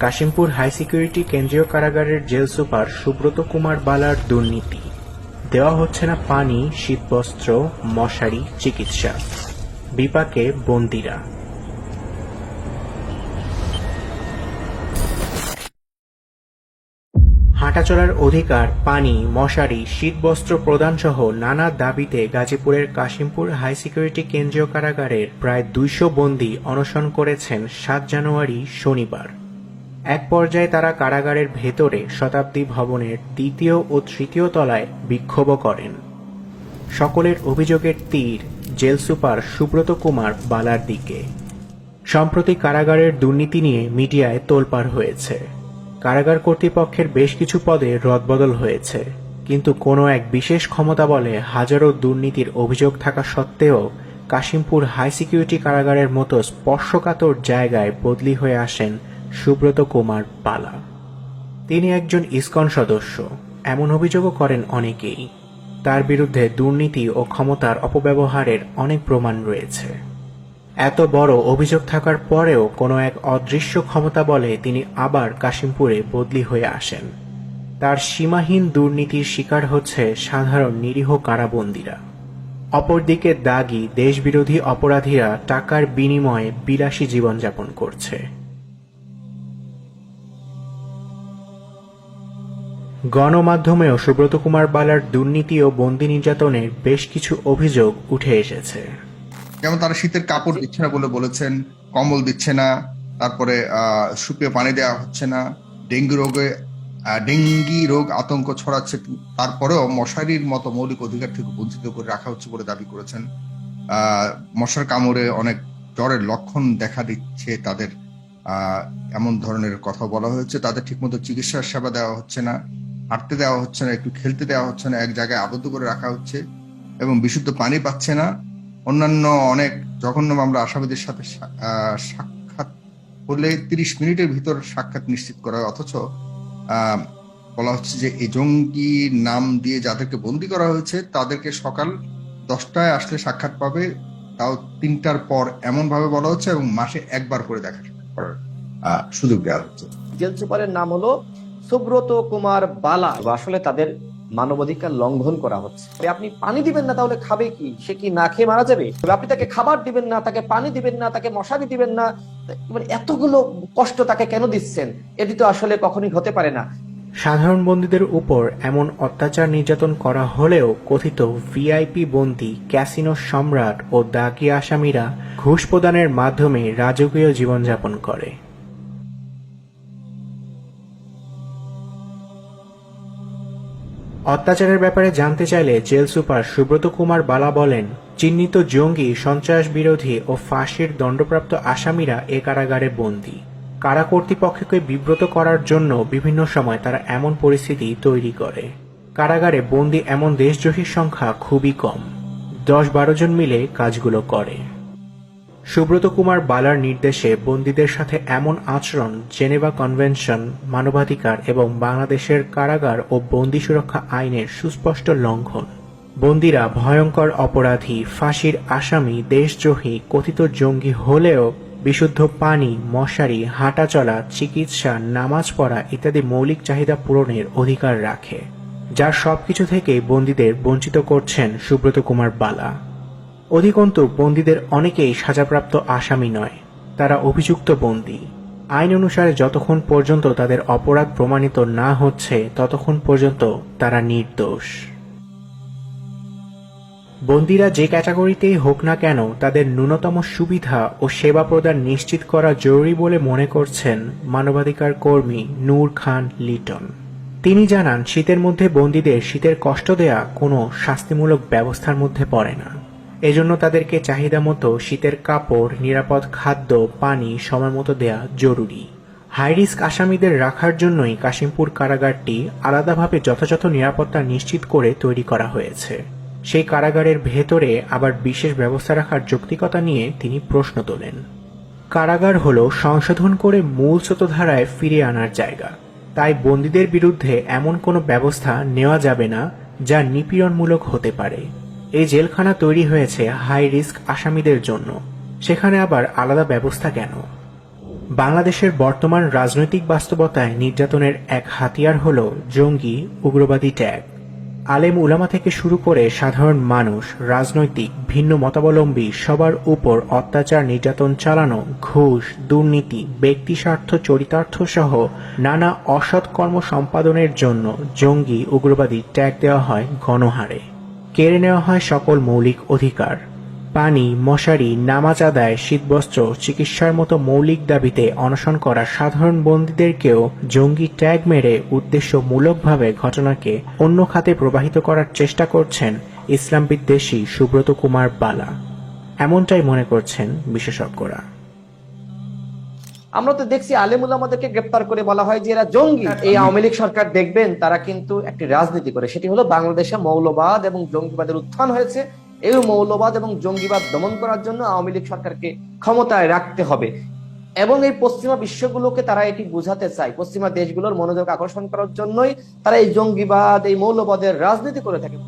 Kashimpur high security কেন্দ্রীয় কারাগারের jail super Subrata Kumar বালার দুর্নীতি। দেওয়া হচ্ছে না পানি, শীতবস্ত্র, মশারি, চিকিৎসা। বিপাকে বন্দীরা। হাঁটাচলার অধিকার, পানি, মশারি, শীতবস্ত্র প্রদানসহ নানা দাবিতে গাজীপুরের কাশিমপুর হাই সিকিউরিটি কেন্দ্রীয় কারাগারের প্রায় ২০০ বন্দী অনশন করেছেন ৭ জানুয়ারি শনিবার। এক পর্যায়ে তারা কারাগারের ভেতরে শতাব্দী ভবনের ২য় ও ৩য় তলায় বিক্ষোভ করেন। সকলের অভিযোগের তীর জেল সুপার সুব্রত কুমার বালার দিকে। সম্প্রতি কারাগারের দুর্নীতি নিয়ে মিডিয়ায় তোলপাড় হয়েছে। কারাগার কর্তৃপক্ষের বেশ কিছু পদে রদবদল হয়েছে, কিন্তু কোনো এক বিশেষ ক্ষমতা বলে হাজারো দুর্নীতির অভিযোগ থাকা সত্ত্বেও কাশিমপুর হাই সিকিউরিটি কারাগারের মতো স্পর্শকাতর জায়গায় বদলি হয়ে আসেন সুব্রত কুমার বালা। তিনি একজন ইসকন সদস্য, এমন অভিযোগও করেন অনেকেই। তার বিরুদ্ধে দুর্নীতি ও ক্ষমতার অপব্যবহারের অনেক প্রমাণ রয়েছে। এত বড় অভিযোগ থাকার পরেও কোনো এক অদৃশ্য ক্ষমতা বলে তিনি আবার কাশিমপুরে বদলি হয়ে আসেন। তার সীমাহীন দুর্নীতির শিকার হচ্ছে সাধারণ নিরীহ কারাবন্দীরা। অপরদিকে দাগী দেশবিরোধী অপরাধীরা টাকার বিনিময়ে বিলাসী জীবনযাপন করছে। গণমাধ্যমেও সুব্রত কুমার বালার দুর্নীতি ও বন্দী নির্যাতনের বেশ কিছু অভিযোগ উঠে এসেছে। যেমন তারা শীতের কাপড় দিচ্ছে না বলে বলেছেন, কম্বল দিচ্ছে না, তারপরে সুপেয় পানি দেওয়া হচ্ছে না, ডেঙ্গি রোগ আতঙ্ক ছড়াচ্ছে, তারপরেও মশারির মতো মৌলিক অধিকার থেকে বঞ্চিত করে রাখা হচ্ছে বলে দাবি করেছেন। মশার কামড়ে অনেক জ্বরের লক্ষণ দেখা দিচ্ছে তাদের, এমন ধরনের কথা বলা হয়েছে। তাদের ঠিকমতো চিকিৎসার সেবা দেওয়া হচ্ছে না, হাঁটতে দেওয়া হচ্ছে না, একটু খেলতে দেওয়া হচ্ছে না, এক জায়গায় আবদ্ধ করে রাখা হচ্ছে এবং বিশুদ্ধ পানি পাচ্ছে না। অন্যান্য অনেক জঘন্য মামলা আসামিদের সাথে সাক্ষাৎ হলে ৩০ মিনিটের ভিতর সাক্ষাৎ নিশ্চিত করা হয়, অথচ বলা হচ্ছে যে এই জঙ্গি নাম দিয়ে যাদেরকে বন্দী করা হয়েছে তাদেরকে সকাল 10টায় আসলে সাক্ষাৎ পাবে, তাও ৩টার পর, এমন ভাবে বলা হচ্ছে, এবং মাসে একবার করে দেখা করার সুযোগ দেওয়া হচ্ছে। জেল সুপারের নাম হলো সুব্রত কুমার বালা। আসলে তাদের মানবাধিকার লঙ্ঘন করা হচ্ছে। আপনি পানি দিবেন না, তাহলে খাবে কি? সে কি না খেয়ে মারা যাবে? আপনি তাকে খাবার দিবেন না, তাকে পানি দিবেন না, তাকে মশারি দিবেন না, এতগুলো কষ্ট তাকে কেন দিচ্ছেন? এটি তো আসলে কখনোই হতে পারে না। সাধারণ বন্দীদের উপর এমন অত্যাচার নির্যাতন করা হলেও কথিত ভিআইপি বন্দী, ক্যাসিনো সম্রাট ও দাগী আসামিরা ঘুষ প্রদানের মাধ্যমে রাজকীয় জীবনযাপন করে। অত্যাচারের ব্যাপারে জানতে চাইলে জেল সুপার সুব্রত কুমার বালা বলেন, চিহ্নিত জঙ্গি, সন্ত্রাস বিরোধী ও ফাঁসির দণ্ডপ্রাপ্ত আসামিরা এ কারাগারে বন্দী। কারা কর্তৃপক্ষকে বিব্রত করার জন্য বিভিন্ন সময় তারা এমন পরিস্থিতি তৈরি করে। কারাগারে বন্দী এমন দেশদ্রোহীর সংখ্যা খুবই কম, 10-12 জন মিলে কাজগুলো করে। সুব্রত কুমার বালার নির্দেশে বন্দীদের সাথে এমন আচরণ জেনেভা কনভেনশন, মানবাধিকার এবং বাংলাদেশের কারাগার ও বন্দী সুরক্ষা আইনের সুস্পষ্ট লঙ্ঘন। বন্দীরা ভয়ঙ্কর অপরাধী, ফাঁসির আসামি, দেশদ্রোহী, কথিত জঙ্গি হলেও বিশুদ্ধ পানি, মশারি, হাঁটাচলা, চিকিৎসা, নামাজ পড়া ইত্যাদি মৌলিক চাহিদা পূরণের অধিকার রাখে, যার সবকিছু থেকেই বন্দীদের বঞ্চিত করছেন সুব্রত কুমার বালা। অধিকন্তু বন্দীদের অনেকেই সাজাপ্রাপ্ত আসামি নয়, তারা অভিযুক্ত বন্দী। আইন অনুসারে যতক্ষণ পর্যন্ত তাদের অপরাধ প্রমাণিত না হচ্ছে ততক্ষণ পর্যন্ত তারা নির্দোষ। বন্দীরা যে ক্যাটাগরিতেই হোক না কেন, তাদের ন্যূনতম সুবিধা ও সেবা প্রদান নিশ্চিত করা জরুরি বলে মনে করছেন মানবাধিকার কর্মী নূর খান লিটন। তিনি জানান, শীতের মধ্যে বন্দীদের শীতের কষ্ট দেয়া কোনো শাস্তিমূলক ব্যবস্থার মধ্যে পড়ে না। এজন্য তাদেরকে চাহিদা মতো শীতের কাপড়, নিরাপদ খাদ্য, পানি সময় মতো দেয়া জরুরি। হাই রিস্ক আসামিদের রাখার জন্যই কাশিমপুর কারাগারটি আলাদাভাবে যথাযথ নিরাপত্তা নিশ্চিত করে তৈরি করা হয়েছে। সেই কারাগারের ভেতরে আবার বিশেষ ব্যবস্থা রাখার যৌক্তিকতা নিয়ে তিনি প্রশ্ন তোলেন। কারাগার হল সংশোধন করে মূল স্রোতধারায় ফিরিয়ে আনার জায়গা, তাই বন্দীদের বিরুদ্ধে এমন কোনো ব্যবস্থা নেওয়া যাবে না যা নিপীড়নমূলক হতে পারে। এই জেলখানা তৈরি হয়েছে হাই রিস্ক আসামিদের জন্য, সেখানে আবার আলাদা ব্যবস্থা কেন? বাংলাদেশের বর্তমান রাজনৈতিক বাস্তবতায় নির্যাতনের এক হাতিয়ার হল জঙ্গি উগ্রবাদী ট্যাগ। আলেম উলামা থেকে শুরু করে সাধারণ মানুষ, রাজনৈতিক ভিন্ন মতাবলম্বী সবার উপর অত্যাচার নির্যাতন চালানো, ঘুষ, দুর্নীতি, ব্যক্তিস্বার্থ চরিতার্থ সহ নানা অসৎ কর্ম সম্পাদনের জন্য জঙ্গি উগ্রবাদী ট্যাগ দেওয়া হয় গণহারে। কেড়ে নেওয়া হয় সকল মৌলিক অধিকার। পানি, মশারি, নামাজ আদায়, শীতবস্ত্র, চিকিৎসার মতো মৌলিক দাবিতে অনশন করা সাধারণ বন্দীদেরকেও জঙ্গি ট্যাগ মেরে উদ্দেশ্যমূলকভাবে ঘটনাকে অন্য খাতে প্রবাহিত করার চেষ্টা করছেন ইসলাম বিদ্বেষী সুব্রত কুমার বালা। এমনটাই মনে করছেন বিশেষজ্ঞরা। আমরা তো দেখছি আলেমুল আমাদেরকে গ্রেপ্তার করে বলা হয় যে এরা জঙ্গি। এই আওয়ামী লীগ সরকার দেখবেন তারা কিন্তু একটি রাজনীতি করে, সেটি হলো বাংলাদেশে মৌলবাদ এবং জঙ্গিবাদের উত্থান হয়েছে। এই মৌলবাদ এবং জঙ্গিবাদ দমন করার জন্য আওয়ামী লীগ সরকারকে ক্ষমতায় রাখতে হবে এবং এই পশ্চিমা বিশ্বগুলোকে তারা এটি বোঝাতে চায়। পশ্চিমা দেশগুলোর মনোযোগ আকর্ষণ করার জন্যই তারা এই জঙ্গিবাদ, এই মৌলবাদের রাজনীতি করে থাকে।